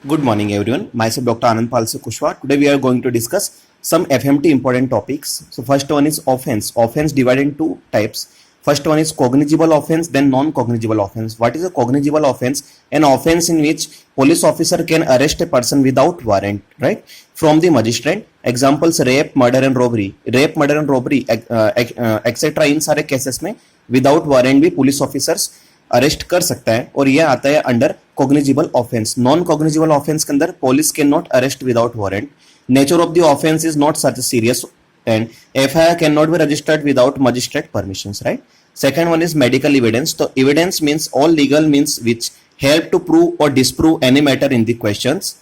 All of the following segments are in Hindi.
Good morning, everyone. Myself, Dr. Anand Palse Kushwa. Today, we are going to discuss some FMT important topics. So, first one is offense. Offense divided into types. First one is cognizable offense, then non-cognizable offense. What is a cognizable offense? An offense in which police officer can arrest a person without warrant, right? From the magistrate. Examples: rape, murder, and robbery. Rape, murder, and robbery, etc. इन सारे केसेस में विदाउट वारंट भी पुलिस ऑफिसर्स अरेस्ट कर सकता है और यह आता है under cognizable offence. Non cognizable offence के अंदर police can not arrest without warrant. Nature of the offence is not such serious and FIR can not be registered without magistrate permissions, right. Second one is medical evidence. तो evidence means all legal means which help to prove और disprove any matter in the questions.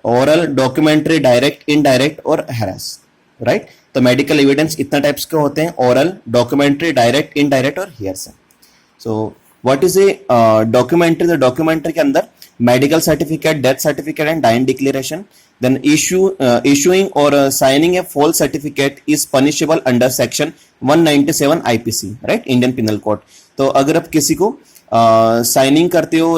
Oral, documentary, direct, indirect और हैरास, राइट. तो मेडिकल एविडेंस इतना टाइप्स के होते हैं: ओरल, डॉक्यूमेंट्री, डायरेक्ट, इनडायरेक्ट और hearsay. So what is a documentary? The documentary के अंदर medical certificate, death certificate and dying declaration. Then issuing or signing a false certificate is punishable under section 197 IPC, right, Indian penal code. तो अगर आप किसी को साइनिंग करते हो,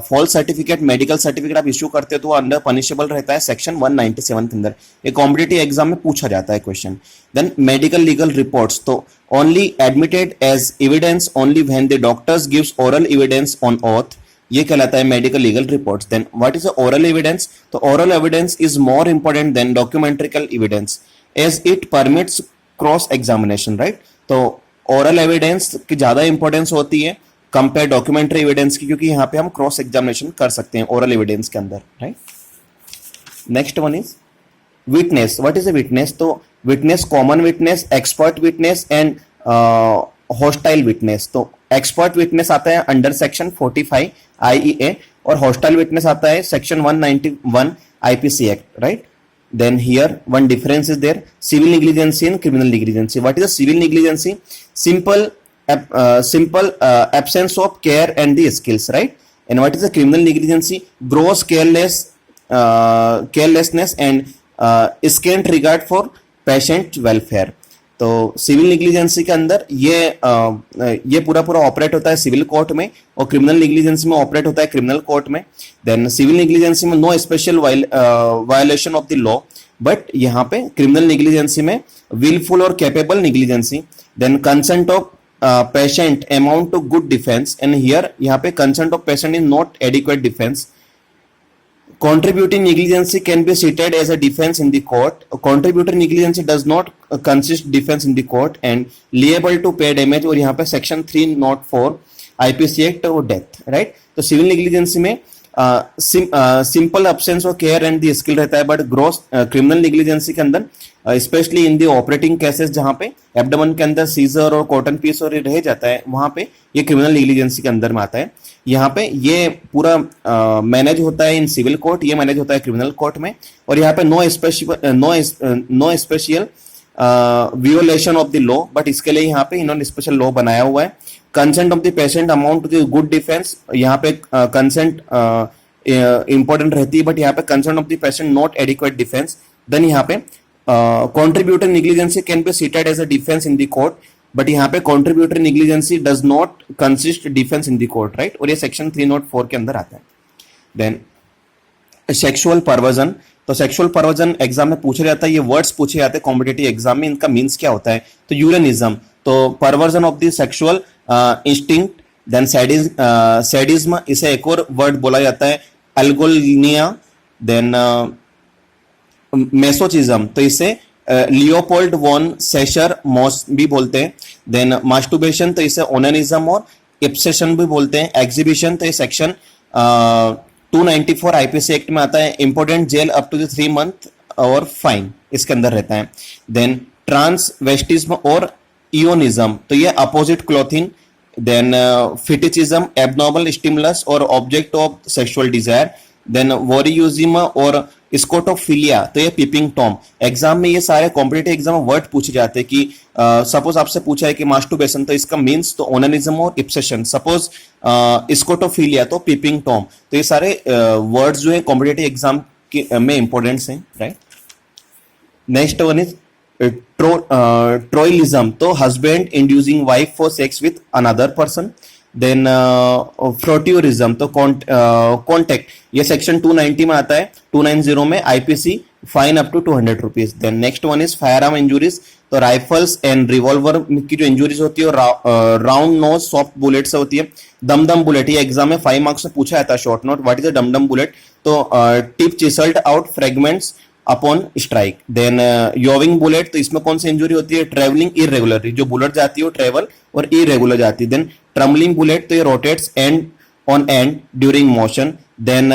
फॉल्स सर्टिफिकेट, मेडिकल सर्टिफिकेट आप इश्यू करते हो तो अंडर पनिशेबल रहता है सेक्शन 197 के अंदर. ये कॉम्पिटिटिव एग्जाम में पूछा जाता है question. Then medical legal reports. तो only admitted as evidence only when the doctors gives oral evidence on oath, ये कहलाता है medical legal reports. Then what is oral evidence? तो oral evidence is more important than documentary evidence as it permits cross examination, right. तो ओरल एविडेंस की ज्यादा इंपॉर्टेंस होती है कंपेयर डॉक्यूमेंट्री एविडेंस की, क्योंकि यहाँ पे हम क्रॉस एग्जामिनेशन कर सकते हैं ओरल एविडेंस के अंदर, right. Next one is witness. What is a witness? तो witness, common witness, expert witness and hostile witness. तो एक्सपर्ट विटनेस आता है अंडर सेक्शन 45 IEA और हॉस्टाइल विटनेस आता है section 191 IPC act, right. Then here one difference is there: civil negligency and criminal negligency. What is the civil negligency? Simple absence of care and the skills, right. And what is the criminal negligency? Gross carelessness and scant regard for patient welfare. तो सिविल निग्लिजेंसी के अंदर ये पूरा ऑपरेट होता है सिविल कोर्ट में और क्रिमिनल निग्लिजेंसी में ऑपरेट होता है क्रिमिनल कोर्ट में. देन सिविल निग्लिजेंसी में no special violation of the law, but यहाँ पे क्रिमिनल निग्लिजेंसी में विलफुल और capable negligency. Then consent of patient amount to good defence, and here यहाँ पे consent of patient is not adequate defence. Contributing negligency can be cited as a defense in the court. Contributory negligency does not consist defense in the court and liable to pay damage. और यहाँ पे सेक्शन 304 IPC एक्ट और डेथ, राइट. तो सिविल निग्लिजेंसी में simple absence of care and the skill रहता है, बट ग्रॉस क्रिमिनल निग्लिजेंसी के अंदर specially in the operating cases जहां पे एब्डोमेन के अंदर सीजर और कॉटन पीस और रह जाता है, वहां पे ये क्रिमिनल निग्लिजेंसी के अंदर में आता है. यहाँ पे ये पूरा मैनेज होता है इन सिविल कोर्ट, ये मैनेज होता है क्रिमिनल कोर्ट में. और यहाँ पे no special violation of the law, but इसके लिए यहाँ पे इन्होंने स्पेशल लॉ बनाया हुआ है. Consent of the patient amount to good defence, यहाँ पे कंसेंट इंपॉर्टेंट रहती है, बट यहाँ पे consent of the patient not adequate defence. Then यहाँ पे contributor negligency can be cited as a defence in the court, but यहाँ पे contributor negligency does not consist defence in the court, right. और ये सेक्शन 304 के अंदर आता है. Then sexual perversion. तो सेक्सुअल परवर्जन एग्जाम में पूछा जाता है, ये वर्ड्स पूछे जाते हैं कॉम्पिटिटिव एग्जाम में, इनका मीन्स क्या होता है? तो यूरेनिज्म, तो perversion of the sexual instinct. Then sadism, इसे एक और वर्ड बोला जाता है एल्गोलिनिया. देन मेसोचिज्म, तो इसे लियोपोल्ड वॉन सेशर मॉस भी बोलते हैं. देन मास्टुर्बेशन, तो इसे ओनेनिज्म और इब्सेशन भी बोलते हैं. एग्जीबिशन, तो ये सेक्शन 294 IPC एक्ट में आता है. Important jail up to 3 month और फाइन इसके अंदर रहता है. देन ट्रांसवेस्टिज्म और इयोनिज्म, तो ये opposite clothing. Then fetishism, abnormal stimulus और object of sexual desire. Then voyeurism और स्कोटोफिलिया, तो ये पीपिंग टॉम. एग्जाम में ये सारे कॉम्पिटिटिव एग्जाम में वर्ड पूछे जाते हैं कि सपोज आपसे पूछा है कि मास्टुर्बेशन, तो इसका मीन्स तो ओनेनिज्म और इब्सेशन. सपोज स्कोटोफिलिया, तो पीपिंग टॉम. तो ये सारे वर्ड्स जो है कॉम्पिटिटिव एग्जाम में इंपॉर्टेंट हैं, right. Next one is troilism, तो husband inducing wife for sex with another person. Then frotteurism तो कॉन्टेक्ट ये सेक्शन 290 में आता है, 290 में IPC fine up to 200 rupees. Then next one is fire arm injuries, तो राइफल्स एंड रिवॉल्वर की जो इंजुरीज होती है राउंड नोज सॉफ्ट बुलेट से होती है। दमदम बुलेट, ये एग्जाम में 5 मार्क्स में पूछा जाता है short note, what is the dumdum bullet, तो tip chiselled out fragments upon strike. Then yawing bullet, तो इसमें कौन सी इंजुरी होती है, ट्रेवलिंग इरेगुलरली, जो बुलेट जाती है वो ट्रेवल और इरेगुलर जाती है। देन ट्रम्बलिंग बुलेट, तो ये rotates end on end during motion. Then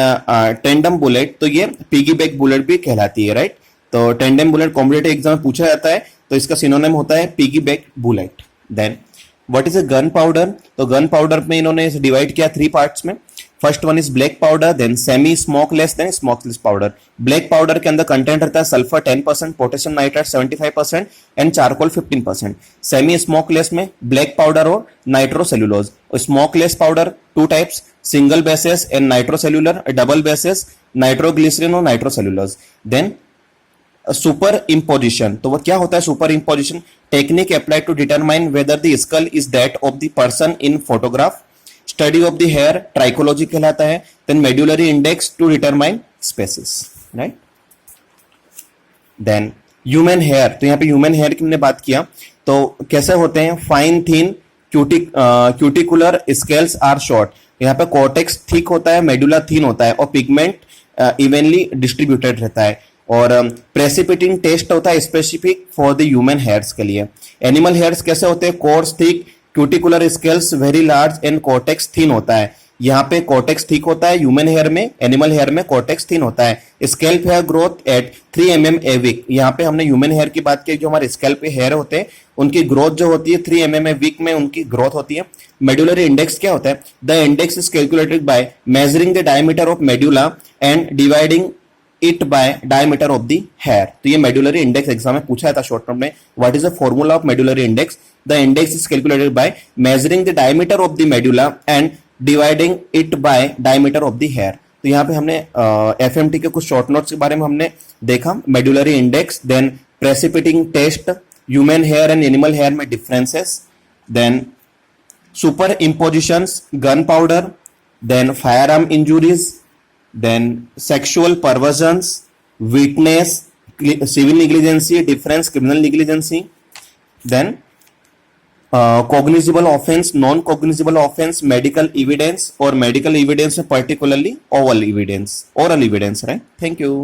tandem bullet, तो ये पिगी बैक बुलेट भी कहलाती है, राइट। तो टेंडम बुलेट कॉम्पिटिटिव एग्जाम में पूछा जाता है, तो इसका सिनोनिम होता है piggy back bullet. Then what is a gun powder, तो गन पाउडर में इन्होंने इसे डिवाइड किया 3 पार्ट्स में। First one is black powder, then semi smokeless, then smokeless powder. Black powder के अंदर कंटेंट रहता है sulphur 10%, potassium nitrate 75% and charcoal 15%। Semi smokeless में ब्लैक पाउडर और nitrocellulose. Smokeless powder 2 types, single basis and nitrocellular, double basis nitroglycerine और नाइट्रोसेल्यूलोज। देन सुपर इम्पोजिशन, तो वो क्या होता है superimposition, technique applied to determine whether the skull is that of the person in photograph. Study of the hair trichology कहलाता है। Then medullary index to determine species, right. Then human hair, तो यहाँ पे ह्यूमन हेयर की हमने बात किया, तो कैसे होते हैं, fine thin cuticular scales are short, यहाँ पे कॉर्टेक्स थिक होता है, मेडुला थिन होता है और पिगमेंट इवनली डिस्ट्रीब्यूटेड रहता है। और प्रेसिपिटिंग टेस्ट होता है specific for the human hairs के लिए। एनिमल हेयर्स कैसे होते हैं, coarse thick, cuticular scales very large and cortex thin होता है। यहाँ पे कॉर्टेक्स थिक होता है ह्यूमन हेयर में, एनिमल हेयर में कॉर्टेक्स थिन होता है। Scalp hair growth at 3 mm a week, यहाँ पे हमने ह्यूमन हेयर की बात की, जो हमारे स्कैल्प पे हेयर होते हैं उनकी ग्रोथ जो होती है 3 mm ए वीक में उनकी ग्रोथ होती है। मेडुलरी इंडेक्स क्या होता है, the index is calculated by measuring the diameter of medulla and dividing it by diameter of the hair. तो ये मेडुलरी इंडेक्स एग्जाम में पूछा था शॉर्ट टर्म में, what is the formula of medullary index, the index is calculated by measuring the diameter of the medulla and dividing it by diameter of the hair. तो यहाँ पे हमने एफएमटी के कुछ शॉर्ट नोट्स के बारे में हमने देखा, medullary index, then precipitating test, human hair and animal hair में differences, then super impositions, gun powder, then fire arm injuries, then sexual perversions, witness, civil negligency, difference, criminal negligency, then cognizable offense, non cognizable offense, medical evidence, or medical evidence particularly oral evidence, right? Thank you.